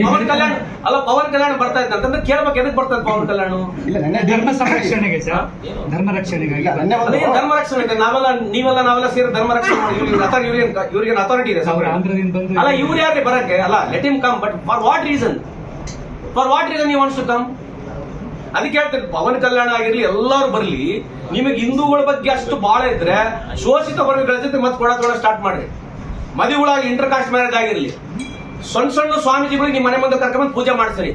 ಪವನ್ ಕಲ್ಯಾಣ್ ಬರ್ತಾ ಇದ್ದ ಅಂತಂದ್ರೆ ಕೇಳ್ಬೇಕು, ಎದಕ್ ಬರ್ತಾ ಪವನ್ ಕಲ್ಯಾಣ್? ಧರ್ಮ ಸಂರಕ್ಷಣೆಗೆ ಸರ್, ಧರ್ಮ ರಕ್ಷಣೆಗಾಗಿ. ಧರ್ಮ ರಕ್ಷಣೆ ನಾವೆಲ್ಲ ಸೇರಿ ಧರ್ಮ ರಕ್ಷಣೆ ಇವ್ರಿಗೆ ಅಥಾರಿಟಿ ಇದೆ ಸರ್. ಅಲ್ಲ ಇವ್ರು ಯಾರೇ ಬರಕ್ಕೆ? ಅಲ್ಲ let him come, but for what reason you wants to come? ಅದಕ್ಕೆ ಹೇಳ್ತೀನಿ, ಪವನ್ ಕಲ್ಯಾಣ ಆಗಿರ್ಲಿ ಎಲ್ಲರೂ ಬರ್ಲಿ, ನಿಮಗೆ ಹಿಂದೂಗಳ ಬಗ್ಗೆ ಅಷ್ಟು ಬಾಳ ಇದ್ರೆ ಶೋಷಿತ ವರ್ಗಗಳ ಜೊತೆ ಮತ್ತೆ ಕೊಡ ಸ್ಟಾರ್ಟ್ ಮಾಡ್ರಿ. ಮದುವೆಗಳಾಗಿ ಇಂಟರ್ ಕಾಸ್ಟ್ ಮ್ಯಾರೇಜ್ ಆಗಿರ್ಲಿ, ಸಣ್ಣ ಸಣ್ಣ ಸ್ವಾಮೀಜಿಗಳು ನಿಮ್ಮ ಮನೆ ಮುಂದೆ ಕರ್ಕೊಂಡ್ ಪೂಜೆ ಮಾಡ್ಸರಿ,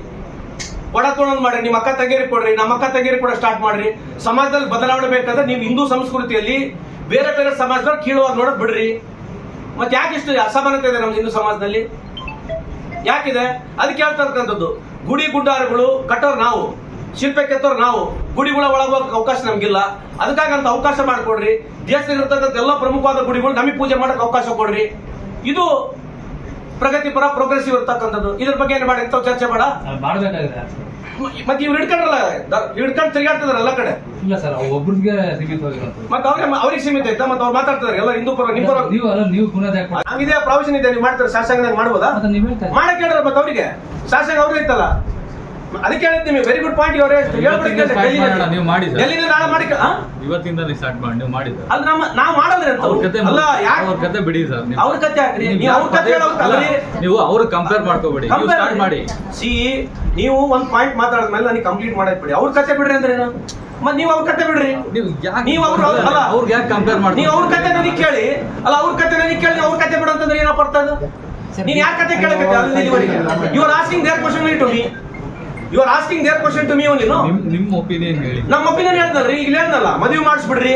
ಕೊಡ ತೊಗೊಂಡ್ ಮಾಡ್ರಿ, ನಿಮ್ಮ ಅಕ್ಕ ತಂಗಿಯರಿಗೆ ಕೊಡ್ರಿ, ನಮ್ಮ ಅಕ್ಕ ತಂಗಿಯರಿಗೆ ಕೂಡ ಸ್ಟಾರ್ಟ್ ಮಾಡ್ರಿ. ಸಮಾಜದಲ್ಲಿ ಬದಲಾವಣೆ ಬೇಕಾದ್ರೆ ನೀವು ಹಿಂದೂ ಸಂಸ್ಕೃತಿಯಲ್ಲಿ ಬೇರೆ ಬೇರೆ ಸಮಾಜದವ್ರು ಕೀಳುವಾಗ ನೋಡೋದ್ ಬಿಡ್ರಿ. ಮತ್ತೆ ಯಾಕೆ ಇಷ್ಟು ಅಸಮಾನತೆ ಇದೆ ನಮ್ಮ ಹಿಂದೂ ಸಮಾಜದಲ್ಲಿ? ಯಾಕಿದೆ? ಅದಕ್ಕೆ ಹೇಳ್ತಾ ಇರ್ತಕ್ಕಂಥದ್ದು, ಗುಡಿ ಗುಡ್ಡಾರಗಳು ಕಟ್ಟೋರು ನಾವು, ಶಿಲ್ಪೆ ಕೆತ್ತೋರು ನಾವು, ಗುಡಿಗಳ ಒಳಗೋಗಕ್ಕೆ ಅವಕಾಶ ನಮ್ಗಿಲ್ಲ. ಅದಕ್ಕಾಗಂತ ಅವಕಾಶ ಮಾಡಿಕೊಡ್ರಿ. ದೇಶದಲ್ಲಿರ್ತಕ್ಕಂಥ ಎಲ್ಲ ಪ್ರಮುಖವಾದ ಗುಡಿಗಳು ನಮಗೆ ಪೂಜೆ ಮಾಡಕ್ಕೆ ಅವಕಾಶ ಕೊಡ್ರಿ. ಇದು ಪ್ರಗತಿಪರ ಪ್ರೋಗ್ರೆಸಿವ್ ಇರ್ತಕ್ಕಂಥದ್ದು. ಇದ್ರ ಬಗ್ಗೆ ಏನು ಮಾಡಿ ಇಂಥವು ಚರ್ಚೆ ಮಾಡ ಮತ್ತೆ ಇವ್ರು ಹಿಡ್ಕೊಂಡು ತಿರುಗಾಡ್ತಿದಾರೆ ಎಲ್ಲ ಕಡೆ. ಇಲ್ಲ ಸರ್, ಒಬ್ರಿಗೆ ಸೀಮಿತವಾಗಿರೋದು. ಮತ್ತೆ ಅವ್ರಿಗೆ ಸೀಮಿತ ಐತಾ? ಮತ್ತೆ ಅವ್ರು ಮಾತಾಡ್ತಿದಾರೆ ಎಲ್ಲ ಹಿಂದೂ ಪರ, ನಿಮ್ಮ ಪರ. ನೀವು ಹಂಗಿದೆ ಪ್ರಾವಿಷನ್ ಇದೆ, ನೀವು ಮಾಡ್ತಾರೆ ಶಾಸನ ಮಾಡ್ಬೋದಾ? ಮಾಡಕ್ ಹೇಳ್ರ ಮತ್ತೆ ಅವರಿಗೆ ಶಾಸಕ ಅವ್ರಿಗೆ ಐತಲ್ಲ. ಅದಕ್ಕೆ ಹೇಳಿದ್ ವೆರಿ ಗುಡ್ ಪಾಯಿಂಟ್. ಇವರೇ ನೀವು ಮಾಡಿ ಡೆಲ್ಲಿನ ನಾಳೆ ಮಾಡಿ ಇವತ್ತಿಂದ ಸ್ಟಾರ್ಟ್ ಮಾಡಿ ನೀವು ಮಾಡಿದ್ರೆ ಅಲ್ಲ ನಾವು ಮಾಡಲ್ರಿ ಅಂತ ಅಲ್ಲ. ಅವ್ರ ಕತೆ ಬಿಡಿ ಸರ್, ಅವ್ರ ಕತೆ ಹಾಕ್ರಿ, ನೀವು ಅವ್ರ ಕತೆ ಹೇಳೋದಲ್ಲ. ನೀವು ಅವ್ರು ಕಂಪೇರ್ ಮಾಡ್ಕೋಬೇಡಿ, ಸ್ಟಾರ್ಟ್ ಮಾಡಿ. ನೀವು ಒಂದ್ ಪಾಯಿಂಟ್ ಮಾತಾಡಿದ್ಮೇಲೆ ನನಗೆ ಕಂಪ್ಲೀಟ್ ಮಾಡಕ್ ಬಿಡಿ. ಅವ್ರ ಕತೆ ಬಿಡ್ರಿ ಅಂದ್ರೆ ಏನು? ಮತ್ತೆ ನೀವು ಅವ್ರ ಕತೆ ಬಿಡ್ರಿ. ನೀವು ಅವ್ರಿಗೆ ಯಾಕೆ ಕಂಪೇರ್ ಮಾಡಿ? ನೀವು ಅವ್ರ ಕತೆ ನನಗೆ ಕೇಳಿ, ಅಲ್ಲ ಅವ್ರ ಕತೆ ನನಗೆ ಕೇಳಿ ಅವ್ರ ಕತೆ ಬಿಡು ಅಂತಂದ್ರೆ ಏನಪ್ಪ ಅರ್ಥ ಅದು? ನೀನ್ ಯಾರ ಕತೆ ಕೇಳಕತ್ತೆ? You are asking their question to me. You are asking their question to me only. ನಿಮ್ಮ ಒಪಿನಿಯನ್ ಹೇಳಿ. ನಮ್ಮ ಒಪಿನಿಯನ್ ಹೇಳ್ದಲ್ರಿ, ಈಗ ಹೇಳ್ದಲ್ಲ, ಮದುವೆ ಮಾಡಿಸ್ಬಿಡ್ರಿ.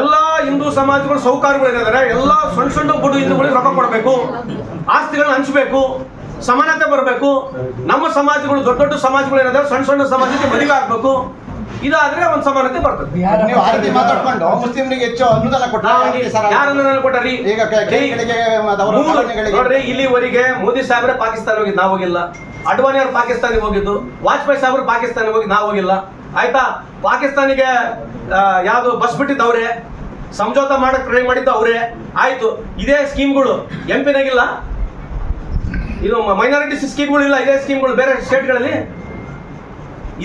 ಎಲ್ಲಾ ಹಿಂದೂ ಸಮಾಜಗಳು ಸೌಕರ್ಯಗಳು ಏನಾದ್ರೆ ಎಲ್ಲಾ ಸಣ್ಣ ಸಣ್ಣ ಬುಡು ಹಿಂದೂಗಳಿಗೆ ರೊಕ್ಕ ಕೊಡಬೇಕು, ಆಸ್ತಿಗಳನ್ನ ಹಂಚಬೇಕು, ಸಮಾನತೆ ಬರಬೇಕು. ನಮ್ಮ ಸಮಾಜಗಳು ದೊಡ್ಡ ದೊಡ್ಡ ಸಮಾಜಗಳು ಏನಾದ್ರೆ ಸಣ್ಣ ಸಣ್ಣ ಸಮಾಜಕ್ಕೆ ಮದುವೆ ಆಗ್ಬೇಕು. ಇದಾದ್ರೆ ಒಂದ್ ಸಮಾನತೆ ಬರ್ತದೆ. ಮಾತಾಡ್ಕೊಂಡು ಮುಸ್ಲಿಂರಿಗೆ ಹೆಚ್ಚು ಅನುದಾನ ಯಾರು ಅನುದಾನ ಕೊಟ್ಟಾರಿ? ನೋಡ್ರಿ, ಇಲ್ಲಿವರೆಗೆ ಮೋದಿ ಸಾಹೇಬ್ರೆ ಪಾಕಿಸ್ತಾನ ಹೋಗಿದ್ದು, ನಾವು ಹೋಗಿಲ್ಲ. ಅಡ್ವಾಣಿ ಅವ್ರು ಪಾಕಿಸ್ತಾನಿಗೆ ಹೋಗಿದ್ದು, ವಾಜಪೇಯಿ ಸಾಹೇಬ್ರು ಪಾಕಿಸ್ತಾನಿಗೆ ಹೋಗಿ ನಾವು ಹೋಗಿಲ್ಲ. ಆಯ್ತಾ? ಪಾಕಿಸ್ತಾನಿಗೆ ಯಾವ್ದು ಬಸ್ ಬಿಟ್ಟಿದ್ದು ಅವ್ರೆ, ಸಮझौता ಮಾಡಕ್ ಟ್ರೈ ಮಾಡಿದ್ದು ಅವ್ರೆ. ಆಯ್ತು, ಇದೇ ಸ್ಕೀಮ್ಗಳು ಎಂಪಿನಾಗಿಲ್ಲ, ಇದು ಮೈನಾರಿಟಿ ಸ್ಕೀಮ್ಗಳು ಇಲ್ಲ. ಇದೇ ಸ್ಕೀಮ್ಗಳು ಬೇರೆ ಸ್ಟೇಟ್ಗಳಲ್ಲಿ,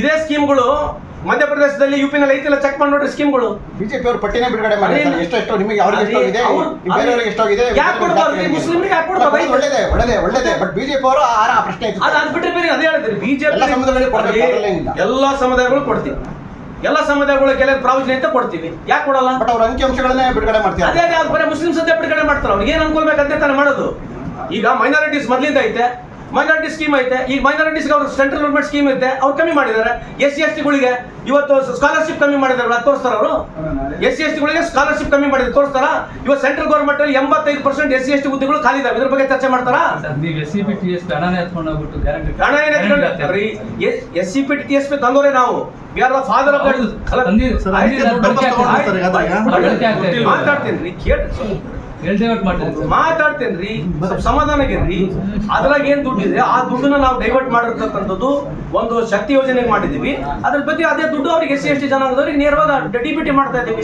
ಇದೇ ಸ್ಕೀಮ್ಗಳು ಮಧ್ಯಪ್ರದೇಶದಲ್ಲಿ ಯುಪಿನಲ್ಲಿ ಐತಿಲ್ಲ. ಚೆಕ್ ಮಾಡಿ ನೋಡ್ರಿ ಸ್ಕೀಮ್ಗಳು. ಬಿಜೆಪಿ ಅವರು ಪಟ್ಟಿನೇ ಬಿಡುಗಡೆ ಮಾಡಿ ಎಷ್ಟು ನಿಮಗೆ ಅವ್ರಿಗೆ ಎಷ್ಟಾಗಿದೆ, ಬೇರೆಯವರಿಗೆ ಎಷ್ಟಾಗಿದೆ. ಮುಸ್ಲಿಮ್ರಿಗೆ ಯಾಕೆ ಕೊಡ್ಬಾರ್ದು? ಒಳ್ಳೇದೇ ಬಟ್ ಬಿಜೆಪಿ ಅವರು ಆ ಪ್ರಶ್ನೆ ಅದು ಬಿಟ್ಟರೆ ಬೇರೆ ಅದೇ ಹೇಳಿದ್ರಿ. ಬಿಜೆಪಿ ಎಲ್ಲ ಸಮುದಾಯಗಳು ಕೊಡ್ತೀವಿ, ಎಲ್ಲ ಸಮುದಾಯಗಳು ಕೆಲವು ಪ್ರಾವಿಷನ್ ಅಂತ ಕೊಡ್ತೀವಿ. ಯಾಕೆ ಕೊಡಲ್ಲ? ಬಟ್ ಅವ್ರ ಅಂಕಿಅಂಶಗಳನ್ನೇ ಬಿಡುಗಡೆ ಮಾಡ್ತೀವಿ. ಅದೇ ಬರೀ ಮುಸ್ಲಿಮ್ಸ್ ಅಂತ ಬಿಡುಗಡೆ ಮಾಡ್ತಾರೆ. ಅವ್ರಿಗೆ ಏನ್ ಅನ್ಕೊಳ್ಬೇಕಂತ ತಾನೇ ಮಾಡೋದು. ಈಗ ಮೈನಾರಿಟೀಸ್ ಮೊದಲಿಂದ ಐತೆ, ಮೈನಾರಿಟಿ ಸ್ಕೀಮ್ ಐತೆ. ಈಗ ಮೈನಾರಿಟೀಸ್ ಅವ್ರ ಸೆಂಟ್ರಲ್ ಗೌರ್ಮೆಂಟ್ ಸ್ಕೀಮ್ ಐತೆ, ಅವ್ರು ಕಮ್ಮಿ ಮಾಡಿದ್ದಾರೆ. SC/ST ಗಳಿಗೆ ಇವತ್ತು ಸ್ಕಾಲರ್ಶಿಪ್ ಕಮ್ಮಿ ಮಾಡಿದಾರೆ, ತೋರಿಸ್ತಾರ ಅವರು. SC/ST ಗಳಿಗೆ ಸ್ಕಾಲರ್ಶಿಪ್ ಕಮ್ಮಿ ಮಾಡಿದ್ರೆ ತೋರಿಸ್ತಾರ. ಇವತ್ತು ಸೆಂಟ್ರಲ್ ಗೌರ್ಮೆಂಟ್ 85% SC/ST ಹುದ್ದೆಗಳು ಖಾಲಿ ಇದಾವೆ. ಇದ್ರ ಬಗ್ಗೆ ಚರ್ಚೆ ಮಾಡ್ತಾರಾ? ನೀವು SCP/TSP ಹಣನೇ ಎತ್ಕೊಂಡು ಹೋಗ್ಬಿಟ್ಟು ಗ್ಯಾರಂಟಿ ಹಣ ಏನ್ ಎತ್ಕೊಂಡ್ರಿ? SCP/TSP ತಂದೋರೆ ನಾವು. We are the father of ಮಾತಾಡ್ತೇನ್ರಿ, ಕೇಳಿ ಮಾತಾಡ್ತೇನ್ರಿ, ಸಮಾಧಾನಗಿರ್ರಿ. ಅದ್ರಾಗ ಏನ್ ದುಡ್ಡಿದೆ ಆ ದುಡ್ಡನ್ನ ನಾವು ಡೈವರ್ಟ್ ಮಾಡಿರ್ತಕ್ಕಂಥದ್ದು ಒಂದು ಶಕ್ತಿ ಯೋಜನೆಗೆ ಮಾಡಿದೀವಿ. ಅದ್ರ ಬಗ್ಗೆ ಅದೇ ದುಡ್ಡು ಅವ್ರಿಗೆ SC/ST ಜನಾಂಗದವ್ರಿಗೆ ನೇರವಾಗಿ DBT ಮಾಡ್ತಾ ಇದ್ದೀವಿ.